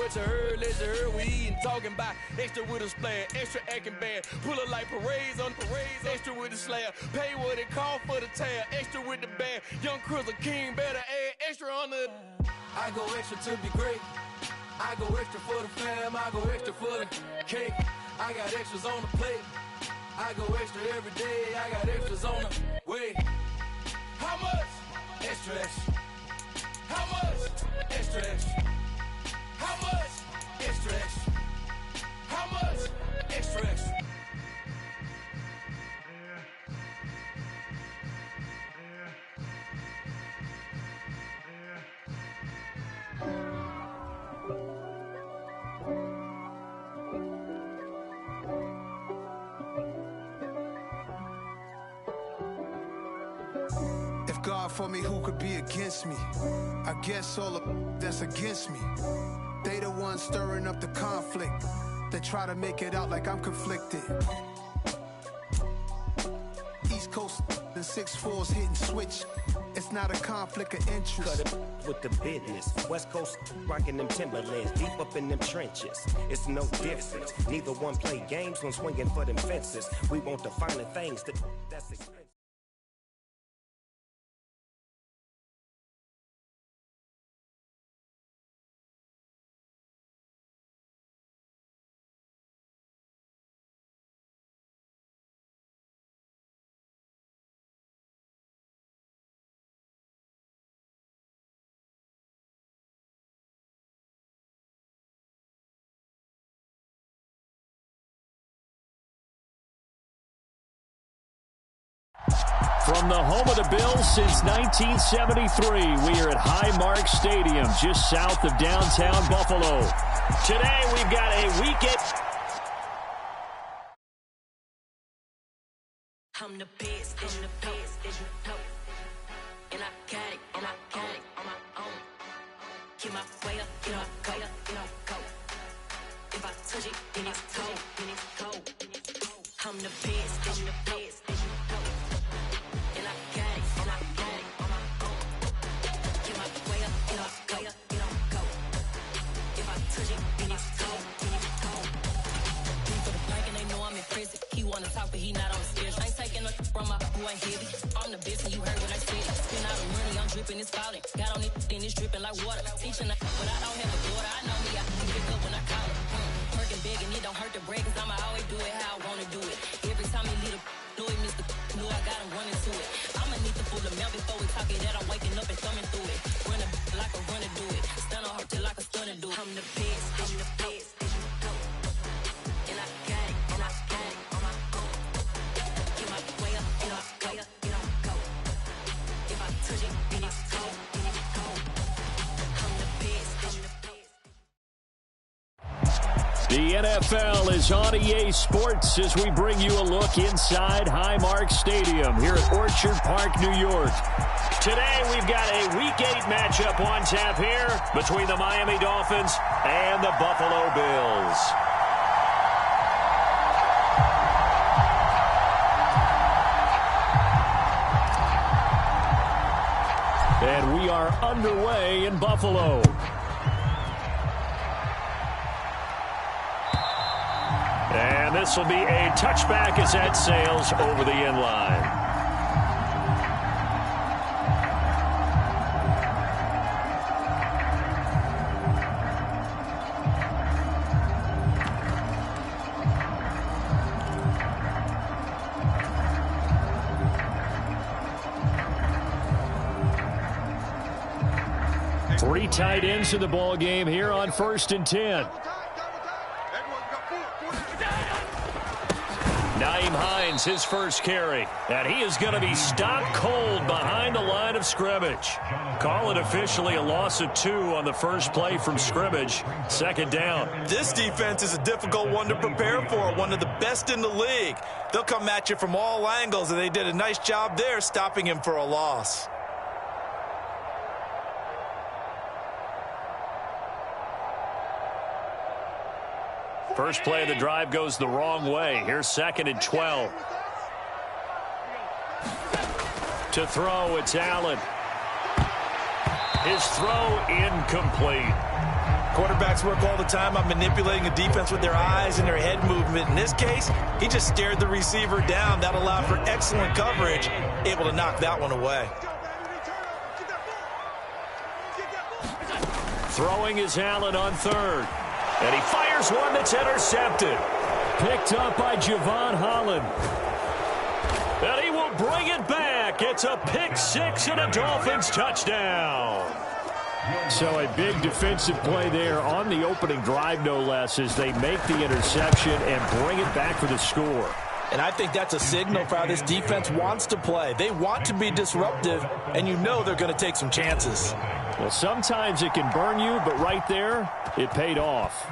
what you heard, let you heard. We eatin', talking about extra with a splash, extra acting bad. Pull it like parades on parades, extra with the slab. Pay what it call for the tab, extra with the bag. Young Chris a king, better add extra on the. I go extra to be great. I go extra for the fam, I go extra for the cake. I got extras on the plate. I go extra every day, I got extras on the way. How much? Extra, extra. How much? Extra, extra. How much? Extra, extra. How much? Extra, extra. If God for me, who could be against me? I guess all of that's against me. They the ones stirring up the conflict. They try to make it out like I'm conflicted. East Coast and 6'4's hitting switch. It's not a conflict of interest. Cut it with the business. West Coast rocking them Timberlands, deep up in them trenches. It's no difference. Neither one play games when swinging for them fences. We want the finer things that's expensive. From the home of the Bills since 1973, we are at Highmark Stadium, just south of downtown Buffalo. Today, we've got a weekend. I'm the best, and I got it, and I got it on my own. Get my way up, get my go, go. If I touch it, then it's cold, I'm the best, and the best, and I got it, and I got it on my own. Get my way up, get my go. If I touch it, then it's cold, for the bank and they know I'm in prison. He wanna talk, but he not on the stairs. I ain't taking no from my boy heavy. I'm the best, and you heard what I said. Spend all the money, I'm dripping, it's falling. Got on it, then it's dripping like water. Teaching but I don't have a daughter. I know me, I can pick up when I call her. Working big, and it don't hurt to break, cause I'ma always do it how I wanna do it. Every time he leave the know it, Mr. Know I got him running to it. I'ma need to pull the mail before we talk it that I'm waking up and thumbing through it. Run a like a runner do it. Stun on her till like a stunner do it. I'm the best, and I got it, and I got it on my own. Get my way up, get my go. If I touch it, then it's cold, I'm the best, The NFL is on EA Sports as we bring you a look inside Highmark Stadium here at Orchard Park, New York. Today, we've got a Week 8 matchup on tap here between the Miami Dolphins and the Buffalo Bills. And we are underway in Buffalo. And this will be a touchback as that sails over the end line. Three tight ends in the ball game here on 1st and 10. Naeem Hines, his first carry. And he is going to be stopped cold behind the line of scrimmage. Call it officially a loss of 2 on the first play from scrimmage. 2nd down. This defense is a difficult one to prepare for, one of the best in the league. They'll come at you from all angles, and they did a nice job there stopping him for a loss. First play of the drive goes the wrong way. Here's 2nd and 12. To throw, it's Allen. His throw incomplete. Quarterbacks work all the time on manipulating the defense with their eyes and their head movement. In this case, he just stared the receiver down. That allowed for excellent coverage, able to knock that one away. Throwing is Allen on third. And he fires one that's intercepted. Picked up by Javon Holland. And he will bring it back. It's a pick six and a Dolphins touchdown. So a big defensive play there on the opening drive, no less, as they make the interception and bring it back for the score. And I think that's a signal for how this defense wants to play. They want to be disruptive, and you know they're going to take some chances. Well, sometimes it can burn you, but right there, it paid off.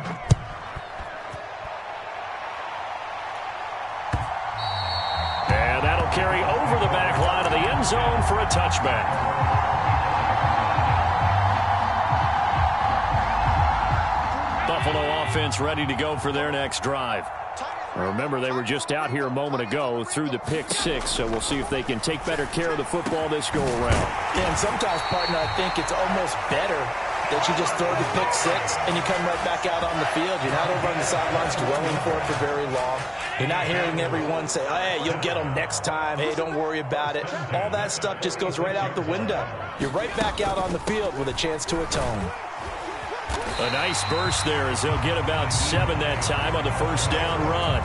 And that'll carry over the back line of the end zone for a touchback. Buffalo offense ready to go for their next drive. Remember, they were just out here a moment ago through the pick six, so we'll see if they can take better care of the football this go-around. Yeah, and sometimes, partner, I think it's almost better that you just throw the pick six and you come right back out on the field. You're not over on the sidelines dwelling for it for very long. You're not hearing everyone say, oh, hey, you'll get them next time. Hey, don't worry about it. All that stuff just goes right out the window. You're right back out on the field with a chance to atone. A nice burst there as they'll get about 7 that time on the first down run.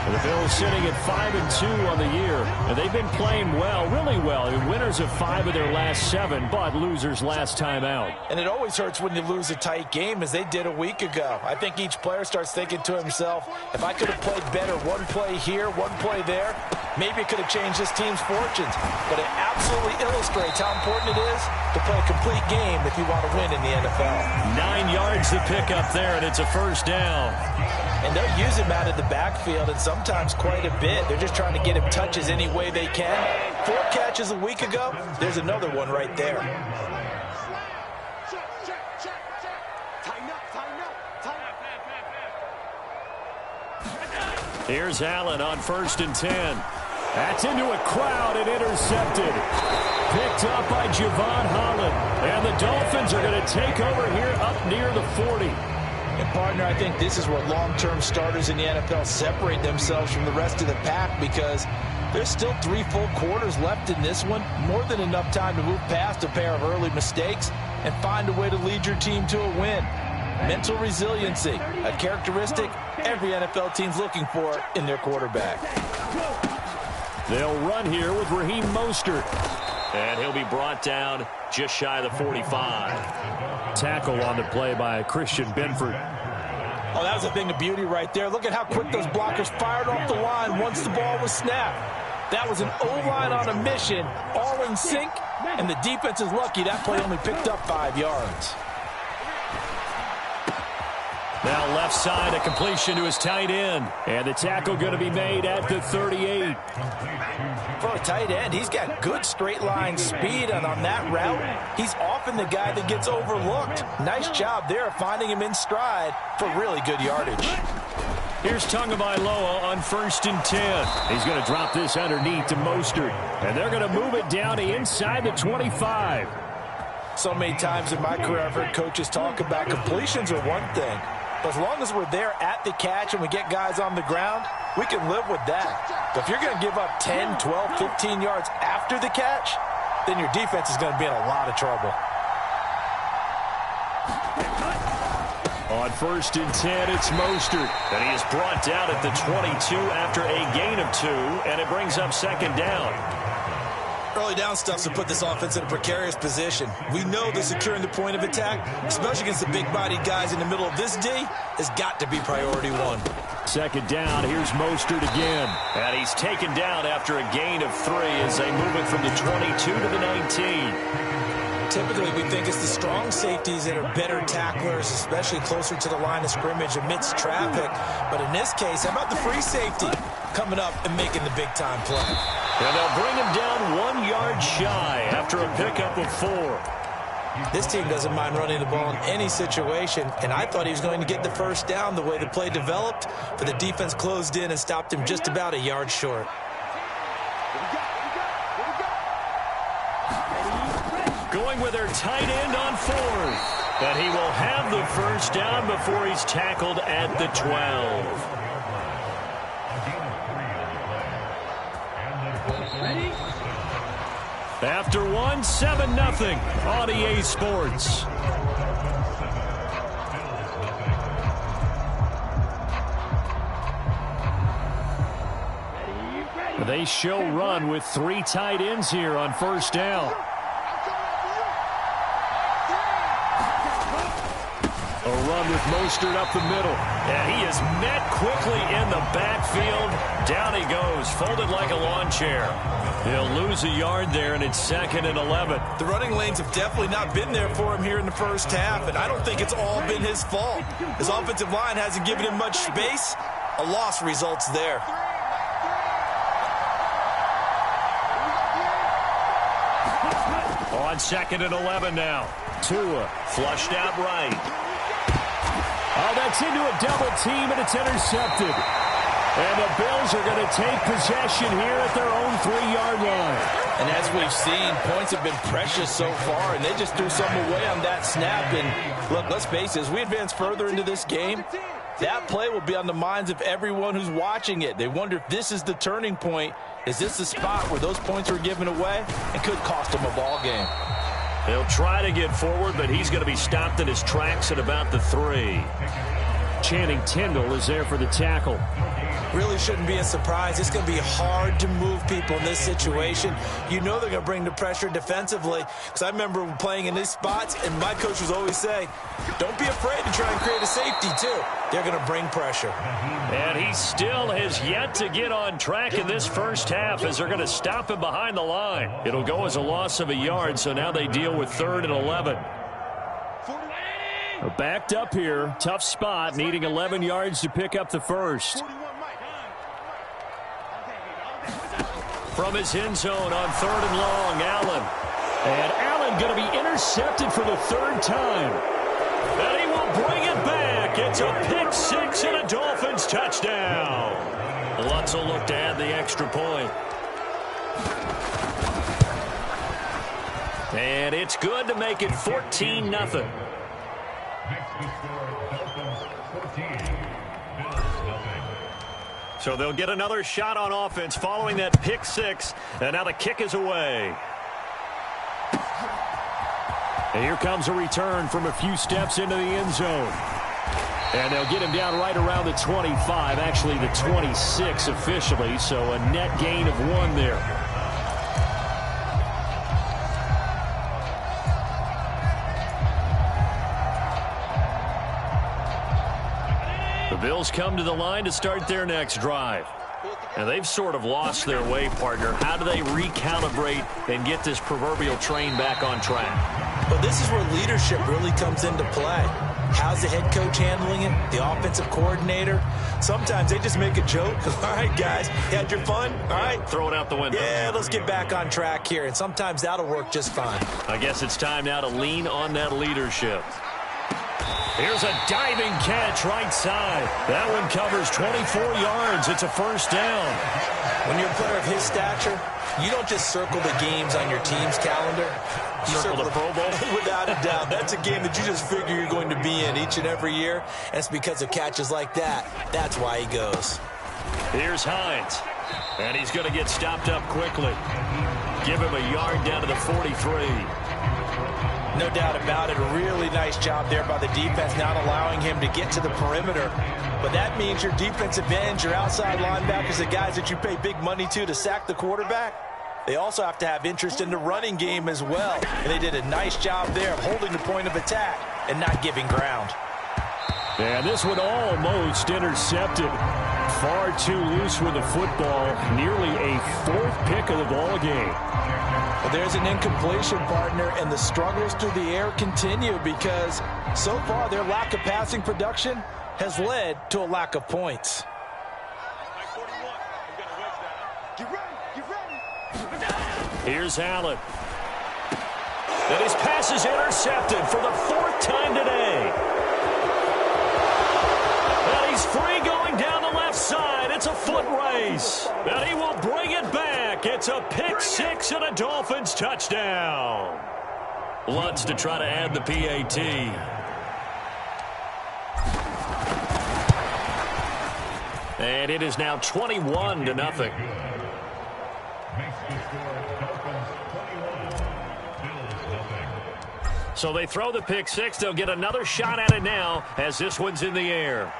And the Bills sitting at 5-2 on the year. And they've been playing well, really well. They're winners of 5 of their last 7, but losers last time out. And it always hurts when you lose a tight game, as they did a week ago. I think each player starts thinking to himself, if I could have played better one play here, one play there, maybe it could have changed this team's fortunes. But it absolutely illustrates how important it is to play a complete game if you want to win in the NFL. 9 yards to pick up there, and it's a first down. And they'll use him out of the backfield, and sometimes quite a bit. They're just trying to get him touches any way they can. 4 catches a week ago. There's another one right there. Here's Allen on 1st and 10. That's into a crowd and intercepted. Picked up by Javon Holland. And the Dolphins are going to take over here up near the 40. And, partner, I think this is where long-term starters in the NFL separate themselves from the rest of the pack, because there's still 3 full quarters left in this one. More than enough time to move past a pair of early mistakes and find a way to lead your team to a win. Mental resiliency, a characteristic every NFL team's looking for in their quarterback. They'll run here with Raheem Mostert. And he'll be brought down just shy of the 45. Tackle on the play by Christian Benford. Oh, that was a thing of beauty right there. Look at how quick those blockers fired off the line once the ball was snapped. That was an O-line on a mission, all in sync, and the defense is lucky that play only picked up 5 yards. Now left side, a completion to his tight end. And the tackle going to be made at the 38. For a tight end, he's got good straight line speed, and on that route, he's often the guy that gets overlooked. Nice job there finding him in stride for really good yardage. Here's Tagovailoa on 1st and 10. He's going to drop this underneath to Mostert. And they're going to move it down to inside the 25. So many times in my career, I've heard coaches talk about completions are one thing. But as long as we're there at the catch and we get guys on the ground, we can live with that. But if you're going to give up 10, 12, 15 yards after the catch, then your defense is going to be in a lot of trouble. On 1st and 10, it's Mostert. And he is brought down at the 22 after a gain of 2, and it brings up 2nd down. Early down stuff's to put this offense in a precarious position. We know that securing the point of attack, especially against the big-bodied guys in the middle of this D, has got to be priority 1. 2nd down, here's Mostert again. And he's taken down after a gain of 3 as they move it from the 22 to the 19. Typically, we think it's the strong safeties that are better tacklers, especially closer to the line of scrimmage amidst traffic. But in this case, how about the free safety coming up and making the big-time play? And they'll bring him down 1 yard shy after a pickup of 4. This team doesn't mind running the ball in any situation, and I thought he was going to get the first down the way the play developed, but the defense closed in and stopped him just about a yard short. Going with their tight end on 4th. And he will have the first down before he's tackled at the 12. After one, 7-0 on EA Sports. They show run with 3 tight ends here on first down. A run with Mostert up the middle. And he is met quickly in the backfield. Down he goes, folded like a lawn chair. He'll lose a yard there, and it's 2nd and 11. The running lanes have definitely not been there for him here in the first half, and I don't think it's all been his fault. His offensive line hasn't given him much space. A loss results there. On 2nd and 11 now. Tua flushed out right. Oh, that's into a double team, and it's intercepted. And the Bills are going to take possession here at their own 3-yard line. And as we've seen, points have been precious so far, and they just threw some away on that snap. And look, let's face it, as we advance further into this game, that play will be on the minds of everyone who's watching it. They wonder if this is the turning point. Is this the spot where those points were given away and could cost them a ball game? He'll try to get forward, but he's going to be stopped in his tracks at about the 3. Channing Tindall is there for the tackle. Really shouldn't be a surprise. It's going to be hard to move people in this situation. You know they're going to bring the pressure defensively. Because I remember playing in these spots, and my coach was always saying, don't be afraid to try and create a safety, too. They're going to bring pressure. And he still has yet to get on track in this first half as they're going to stop him behind the line. It'll go as a loss of a yard, so now they deal with 3rd and 11. Backed up here. Tough spot, needing 11 yards to pick up the first. From his end zone on 3rd and long, Allen. And Allen going to be intercepted for the 3rd time. And he will bring it back. It's a pick-6 and a Dolphins touchdown. Lutz will look to add the extra point. And it's good to make it 14-0. So they'll get another shot on offense following that pick-6. And now the kick is away. And here comes a return from a few steps into the end zone. And they'll get him down right around the 25, actually the 26 officially, so a net gain of 1 there. The Bills come to the line to start their next drive. And they've sort of lost their way, partner. How do they recalibrate and get this proverbial train back on track? Well, this is where leadership really comes into play. How's the head coach handling it? The offensive coordinator? Sometimes they just make a joke. All right, guys, you had your fun? All right. Throw it out the window. Yeah, let's get back on track here. And sometimes that'll work just fine. I guess it's time now to lean on that leadership. Here's a diving catch right side. That one covers 24 yards. It's a first down. When you're a player of his stature, you don't just circle the games on your team's calendar. You circle the Pro Bowl? Without a doubt. That's a game that you just figure you're going to be in each and every year. And it's because of catches like that. That's why he goes. Here's Hines. And he's going to get stopped up quickly. Give him a yard down to the 43. No doubt about it. A really nice job there by the defense, not allowing him to get to the perimeter. But that means your defensive ends, your outside linebackers, the guys that you pay big money to sack the quarterback, they also have to have interest in the running game as well. And they did a nice job there of holding the point of attack and not giving ground. And this one almost intercepted. Far too loose with the football. Nearly a 4th pick of the ball game. Well, there's an incompletion, partner, and the struggles through the air continue because so far their lack of passing production has led to a lack of points. Here's Allen. And his pass is intercepted for the 4th time today. And he's free going down the left side. It's a foot race. And he will bring it back. It's a pick-6 and a Dolphins touchdown. Lutz to try to add the PAT. And it is now 21-0. So they throw the pick six. They'll get another shot at it now as this one's in the air.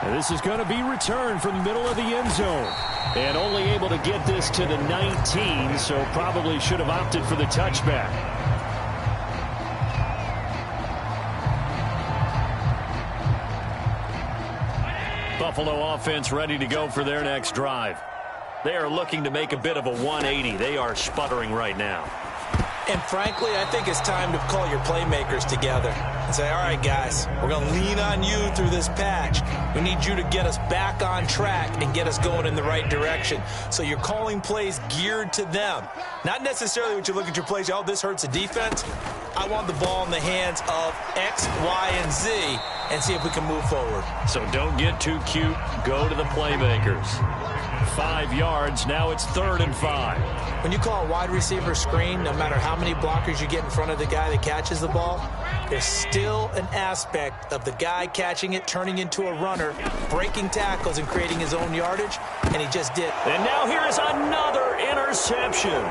And this is going to be returned from the middle of the end zone. And only able to get this to the 19, so probably should have opted for the touchback. Buffalo offense ready to go for their next drive. They are looking to make a bit of a 180. They are sputtering right now. And frankly, I think it's time to call your playmakers together and say, all right, guys, we're going to lean on you through this patch. We need you to get us back on track and get us going in the right direction. So you're calling plays geared to them. Not necessarily when you look at your plays, oh, this hurts the defense. I want the ball in the hands of X, Y, and Z and see if we can move forward. So don't get too cute. Go to the playmakers. 5 yards. Now it's 3rd and 5. When you call a wide receiver screen, no matter how many blockers you get in front of the guy that catches the ball, there's still an aspect of the guy catching it, turning into a runner, breaking tackles and creating his own yardage, and he just did. And now here is another interception.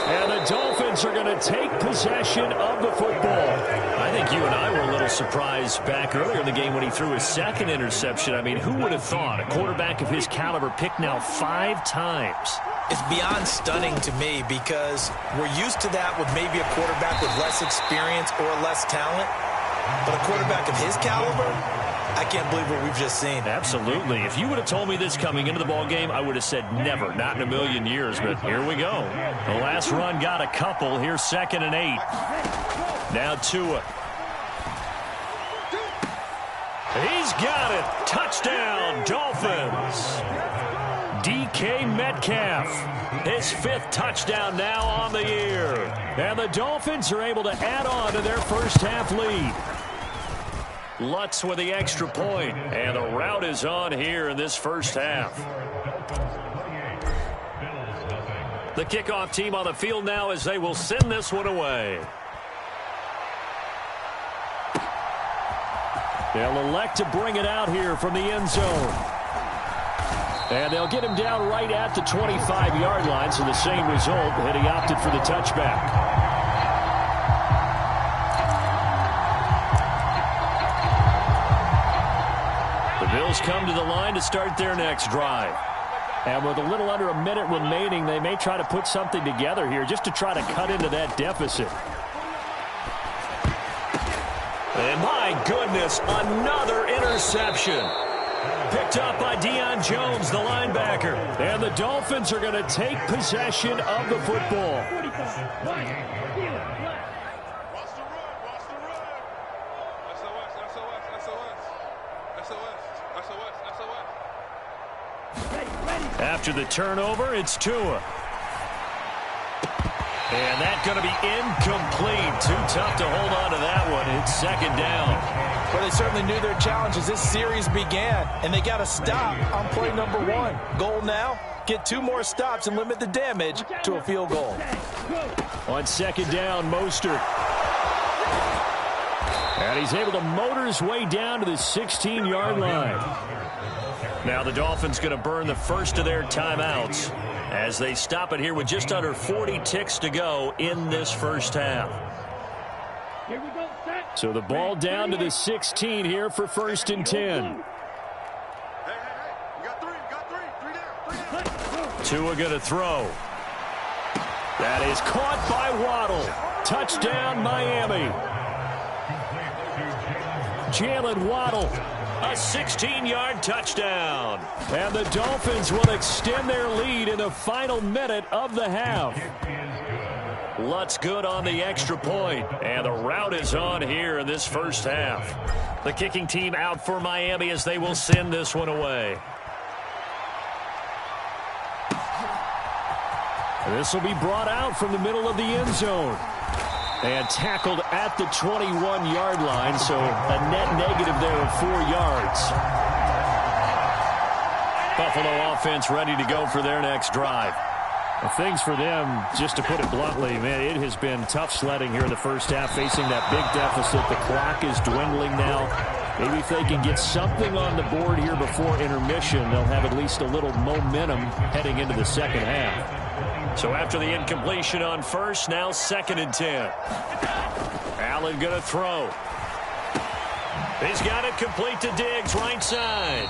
And the Dolphins are going to take possession of the football. I think you and I were a little surprised back earlier in the game when he threw his second interception. I mean, who would have thought a quarterback of his caliber picked now 5 times? It's beyond stunning to me because we're used to that with maybe a quarterback with less experience or less talent. But a quarterback of his caliber, I can't believe what we've just seen. Absolutely. If you would have told me this coming into the ball game, I would have said never, not in a million years. But here we go. The last run got a couple. Here's 2nd and 8. Now Tua. He's got it. Touchdown, Dolphins. DK Metcalf, his 5th touchdown now on the year. And the Dolphins are able to add on to their first half lead. Lutz with the extra point, and the route is on here in this first half. The kickoff team on the field now as they will send this one away. They'll elect to bring it out here from the end zone. And they'll get him down right at the 25-yard line, so the same result, and he opted for the touchback. The Bills come to the line to start their next drive. And with a little under a minute remaining, they may try to put something together here just to try to cut into that deficit. And my goodness, another interception. Picked up by Deion Jones, the linebacker. And the Dolphins are going to take possession of the football. After the turnover, it's Tua. And that's going to be incomplete. Too tough to hold on to that one. It's 2nd down. Well, they certainly knew their challenge as this series began, and they got to stop on play number 1. Goal now, get 2 more stops and limit the damage to a field goal. On 2nd down, Mostert. And he's able to motor his way down to the 16-yard line. Now the Dolphins going to burn the first of their timeouts as they stop it here with just under 40 ticks to go in this first half. So the ball down to the 16 here for 1st and 10. Tua going to throw. That is caught by Waddle. Touchdown, Miami. Jalen Waddle. A 16-yard touchdown. And the Dolphins will extend their lead in the final minute of the half. Lutz good on the extra point. And the route is on here in this first half. The kicking team out for Miami as they will send this one away. This will be brought out from the middle of the end zone. And tackled at the 21-yard line, so a net negative there of 4 yards. Buffalo offense ready to go for their next drive. Well, things for them, just to put it bluntly, man, it has been tough sledding here in the first half, facing that big deficit. The clock is dwindling now. Maybe if they can get something on the board here before intermission, they'll have at least a little momentum heading into the second half. So after the incompletion on first, now 2nd and 10. Allen going to throw. He's got it complete to Diggs, right side.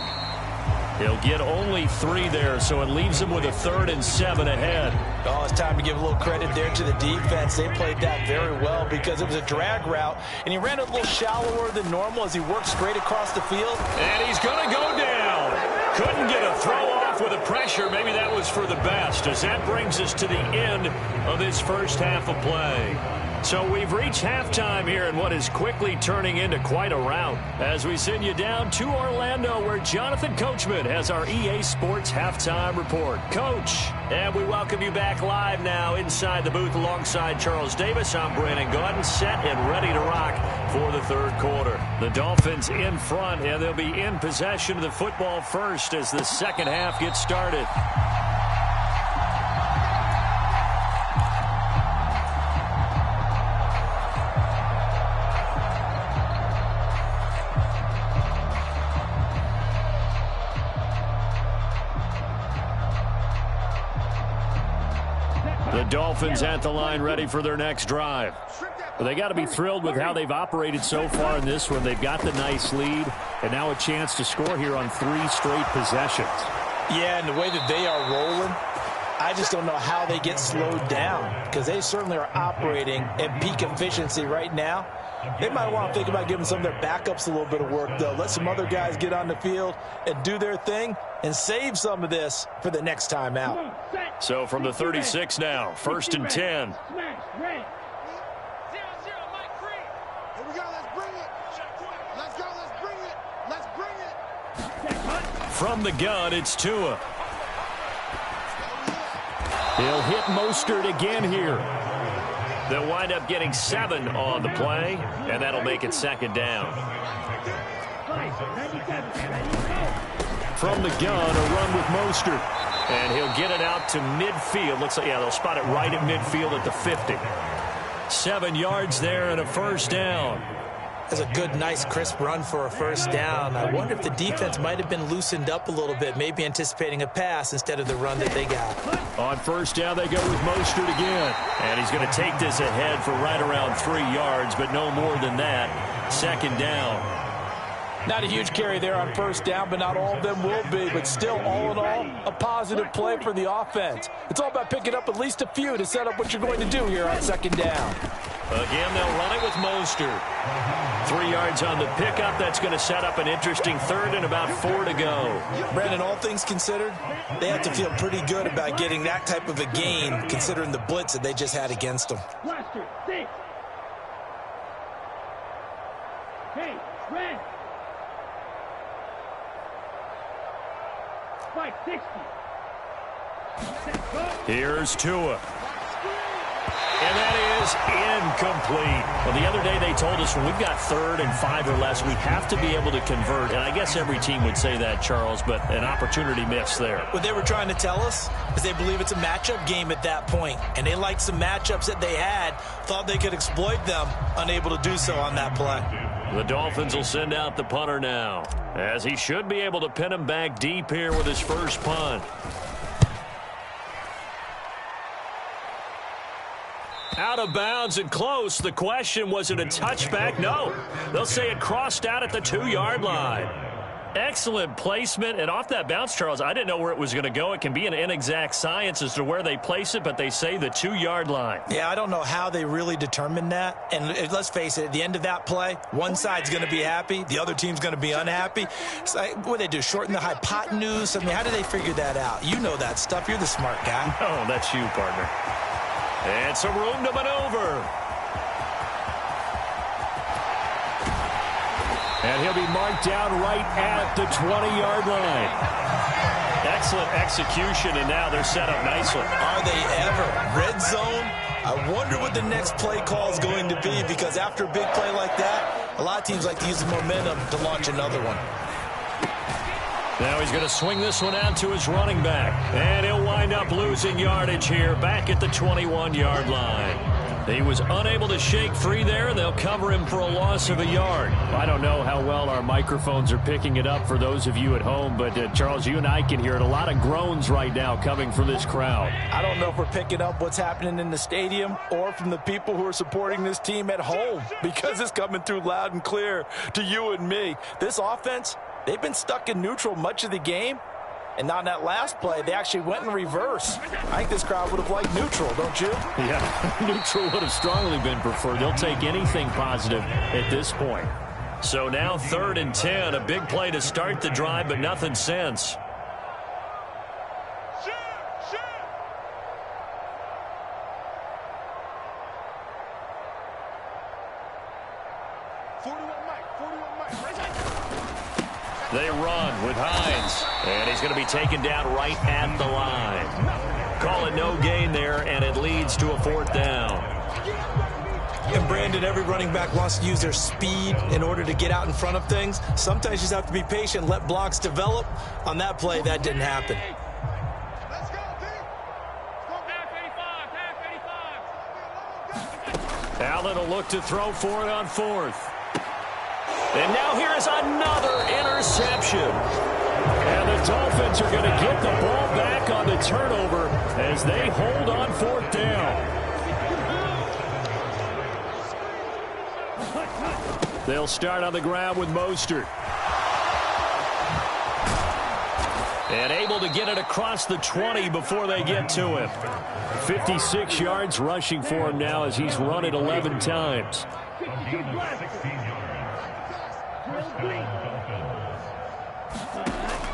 He'll get only 3 there, so it leaves him with a 3rd and 7 ahead. Oh, it's time to give a little credit there to the defense. They played that very well because it was a drag route, and he ran a little shallower than normal as he worked straight across the field. And he's going to go down. Couldn't get a throw off with the pressure. Maybe that was for the best, as that brings us to the end of this first half of play. So we've reached halftime here in what is quickly turning into quite a rout as we send you down to Orlando, where Jonathan Coachman has our EA Sports Halftime Report. Coach, and we welcome you back live now inside the booth alongside Charles Davis. I'm Brandon Gaudin, set and ready to rock for the 3rd quarter. The Dolphins in front, and they'll be in possession of the football first as the second half gets started. The Dolphins at the line, ready for their next drive. Well, they got to be thrilled with how they've operated so far in this one. They've got the nice lead, and now a chance to score here on 3 straight possessions. Yeah, and the way that they are rolling, I just don't know how they get slowed down, because they certainly are operating at peak efficiency right now. They might want to think about giving some of their backups a little bit of work, though. Let some other guys get on the field and do their thing and save some of this for the next time out. So from the 36 now, 1st and 10. From the gun, it's Tua. He'll hit Mostert again here. They'll wind up getting 7 on the play, and that'll make it 2nd down. From the gun, a run with Mostert. And he'll get it out to midfield. Looks like, yeah, they'll spot it right at midfield at the 50. 7 yards there and a 1st down. That's a good, nice, crisp run for a 1st down. I wonder if the defense might have been loosened up a little bit, maybe anticipating a pass instead of the run that they got. On 1st down, they go with Mostert again. And he's going to take this ahead for right around 3 yards, but no more than that. 2nd down. Not a huge carry there on 1st down, but not all of them will be. But still, all in all, a positive play for the offense. It's all about picking up at least a few to set up what you're going to do here on 2nd down. Again, they'll run it with Mostert. 3 yards on the pickup. That's going to set up an interesting 3rd and about 4 to go. Brandon, all things considered, they have to feel pretty good about getting that type of a gain, considering the blitz that they just had against them. Hey, red. Spike 60. Here's Tua. And that is incomplete. Well, the other day they told us when we've got 3rd and 5 or less, we have to be able to convert. And I guess every team would say that, Charles, but an opportunity missed there. What they were trying to tell us is they believe it's a matchup game at that point. And they liked some matchups that they had, thought they could exploit them, unable to do so on that play. The Dolphins will send out the punter now, as he should be able to pin him back deep here with his first punt. Out of bounds and close. The question, was it a touchback? No. They'll say it crossed out at the 2-yard line. Excellent placement. And off that bounce, Charles, I didn't know where it was going to go. It can be an inexact science as to where they place it, but they say the 2-yard line. Yeah, I don't know how they really determined that. And let's face it, at the end of that play, one side's going to be happy, the other team's going to be unhappy. So what do they do, shorten the hypotenuse? I mean, how do they figure that out? You know that stuff. You're the smart guy. No, that's you, partner. And some room to maneuver. And he'll be marked down right at the 20-yard line. Excellent execution, and now they're set up nicely. Are they ever? Red zone? I wonder what the next play call is going to be, because after a big play like that, a lot of teams like to use the momentum to launch another one. Now he's going to swing this one out to his running back. And he'll wind up losing yardage here back at the 21-yard line. He was unable to shake free there. They'll cover him for a loss of a yard. I don't know how well our microphones are picking it up for those of you at home, but Charles, you and I can hear it. A lot of groans right now coming from this crowd. I don't know if we're picking up what's happening in the stadium or from the people who are supporting this team at home, because it's coming through loud and clear to you and me. This offense, they've been stuck in neutral much of the game. And on that last play, they actually went in reverse. I think this crowd would have liked neutral, don't you? Yeah, neutral would have strongly been preferred. They'll take anything positive at this point. So now 3rd and 10, a big play to start the drive, but nothing since. They run with Hines, and he's going to be taken down right at the line. Call it no gain there, and it leads to a 4th down. And Brandon, every running back wants to use their speed in order to get out in front of things. Sometimes you just have to be patient, let blocks develop. On that play, that didn't happen. Allen will look to throw for it on 4th. And now here is another interception. And the Dolphins are going to get the ball back on the turnover as they hold on 4th down. They'll start on the ground with Mostert. And able to get it across the 20 before they get to him. 56 yards rushing for him now as he's run it 11 times.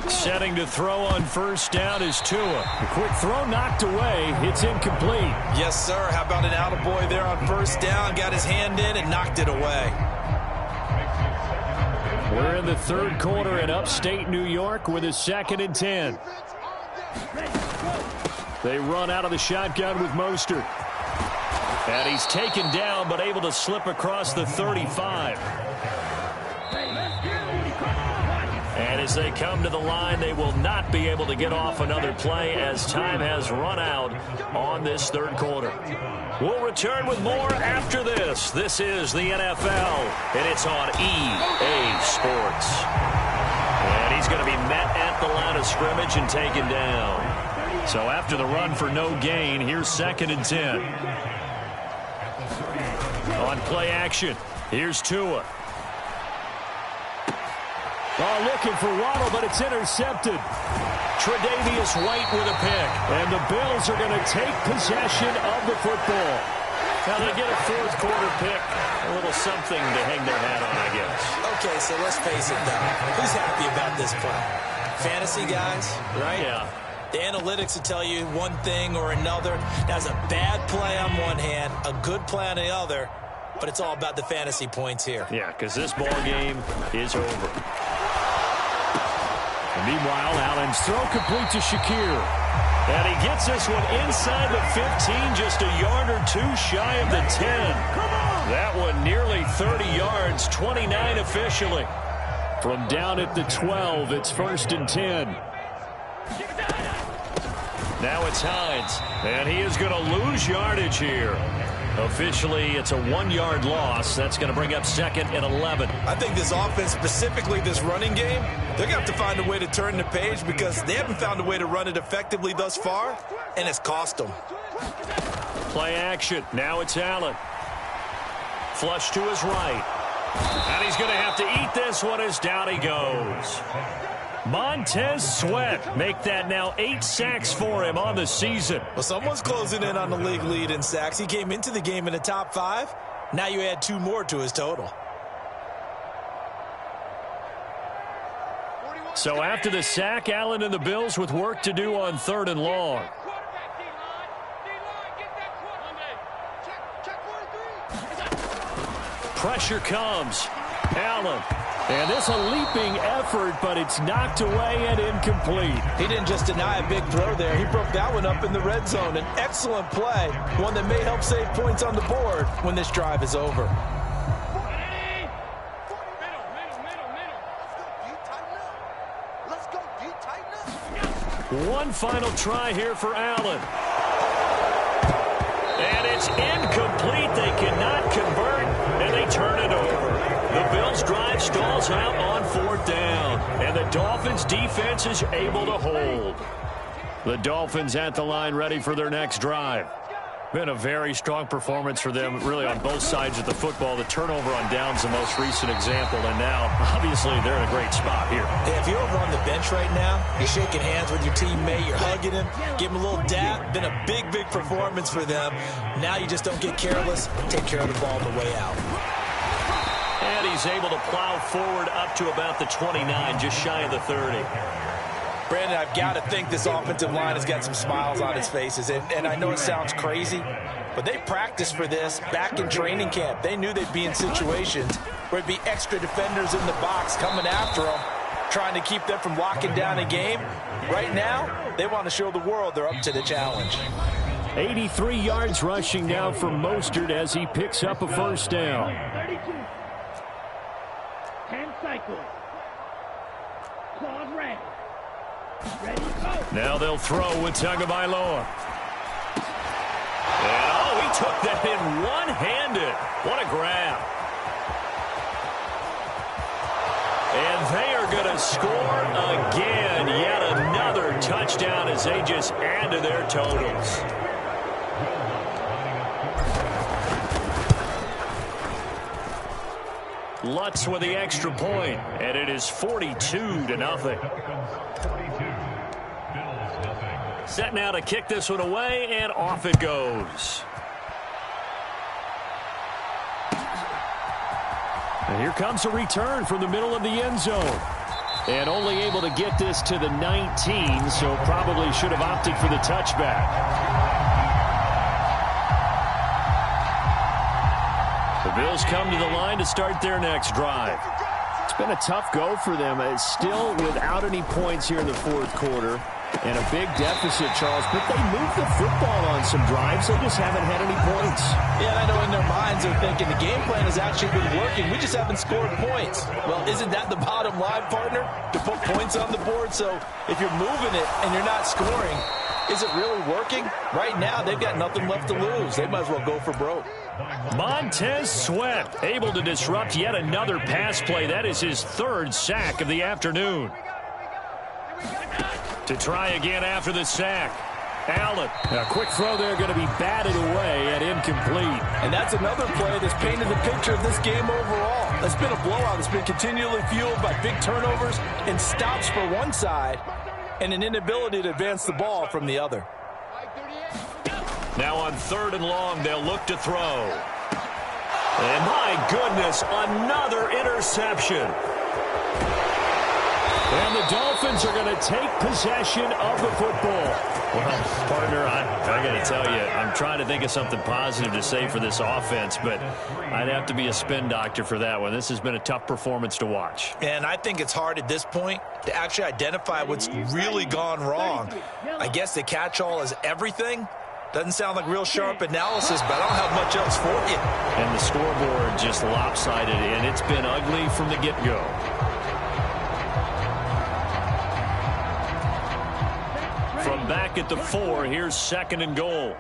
Setting to throw on 1st down is Tua. A quick throw knocked away. It's incomplete. Yes, sir. How about an attaboy there on 1st down? Got his hand in and knocked it away. We're in the 3rd quarter in upstate New York with a 2nd and 10. They run out of the shotgun with Mostert. And he's taken down but able to slip across the 35. And as they come to the line, they will not be able to get off another play as time has run out on this 3rd quarter. We'll return with more after this. This is the NFL, and it's on EA Sports. And he's going to be met at the line of scrimmage and taken down. So after the run for no gain, here's 2nd and 10. On play action, here's Tua. Oh, looking for Waddle, but it's intercepted. Tre'Davious White with a pick. And the Bills are going to take possession of the football. Now they get a 4th quarter pick. A little something to hang their hat on, I guess. Okay, so let's face it, though. Who's happy about this play? Fantasy guys, right? Yeah. The analytics will tell you one thing or another. That's a bad play on one hand, a good play on the other, but it's all about the fantasy points here. Yeah, because this ball game is over. And meanwhile, Allen's throw complete to Shakir. And he gets this one inside the 15, just a yard or two shy of the 10. That one nearly 30 yards, 29 officially. From down at the 12, it's 1st and 10. Now it's Hines, and he is going to lose yardage here. Officially, it's a 1-yard loss. That's going to bring up 2nd and 11. I think this offense, specifically this running game, they're going to have to find a way to turn the page because they haven't found a way to run it effectively thus far, and it's cost them. Play action. Now it's Allen. Flush to his right. And he's going to have to eat this one as down he goes. Montez Sweat make that now 8 sacks for him on the season. Well, someone's closing in on the league lead in sacks. He came into the game in the top 5. Now you add 2 more to his total. So after the sack, Allen and the Bills with work to do on 3rd and long. Pressure comes. Allen. And this a leaping effort, but it's knocked away and incomplete. He didn't just deny a big throw there. He broke that one up in the red zone. An excellent play, one that may help save points on the board when this drive is over. One final try here for Allen. And it's incomplete. They cannot convert, and they turn it over. The Bills' drive stalls out on 4th down, and the Dolphins' defense is able to hold. The Dolphins at the line ready for their next drive. Been a very strong performance for them, really, on both sides of the football. The turnover on downs the most recent example, and now, obviously, they're in a great spot here. Yeah, if you're over on the bench right now, you're shaking hands with your teammate, you're hugging him, give him a little dap. Been a big, big performance for them. Now you just don't get careless. Take care of the ball on the way out. And he's able to plow forward up to about the 29, just shy of the 30. Brandon, I've got to think this offensive line has got some smiles on its faces. And I know it sounds crazy, but they practiced for this back in training camp. They knew they'd be in situations where it'd be extra defenders in the box coming after them, trying to keep them from locking down a game. Right now, they want to show the world they're up to the challenge. 83 yards rushing now for Mostert as he picks up a first down. 10 cycles. Claude Ray. Now they'll throw with Tagovailoa. And, oh, he took that in one-handed. What a grab. And they are going to score again. Yet another touchdown as they just add to their totals. Lutz with the extra point, and it is 42-0. Set now to kick this one away, and off it goes. And here comes a return from the middle of the end zone. And only able to get this to the 19, so probably should have opted for the touchback. The Bills come to the line to start their next drive. It's been a tough go for them. It's still without any points here in the fourth quarter. And a big deficit, Charles, but they moved the football on some drives. They just haven't had any points. Yeah, and I know in their minds they're thinking the game plan has actually been working. We just haven't scored points. Well, isn't that the bottom line, partner? To put points on the board? So if you're moving it and you're not scoring, is it really working? Right now, they've got nothing left to lose. They might as well go for broke. Montez Sweat able to disrupt yet another pass play. That is his third sack of the afternoon. To try again after the sack. Allen. A quick throw there going to be batted away and incomplete. And that's another play that's painted the picture of this game overall. It's been a blowout. It's been continually fueled by big turnovers and stops for one side and an inability to advance the ball from the other. Now on 3rd and long, they'll look to throw. And my goodness, another interception. And the Dolphins are going to take possession of the football. Well, partner, I got to tell you, I'm trying to think of something positive to say for this offense, but I'd have to be a spin doctor for that one. This has been a tough performance to watch. And I think it's hard at this point to actually identify what's really gone wrong. I guess the catch-all is everything. Doesn't sound like real sharp analysis, but I don't have much else for you. And the scoreboard just lopsided, and it's been ugly from the get-go. From back at the 4, here's 2nd and goal.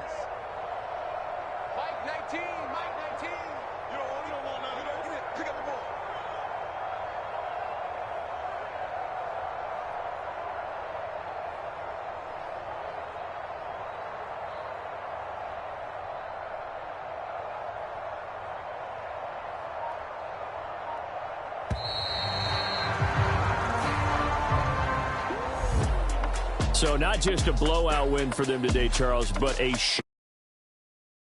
So not just a blowout win for them today, Charles, but a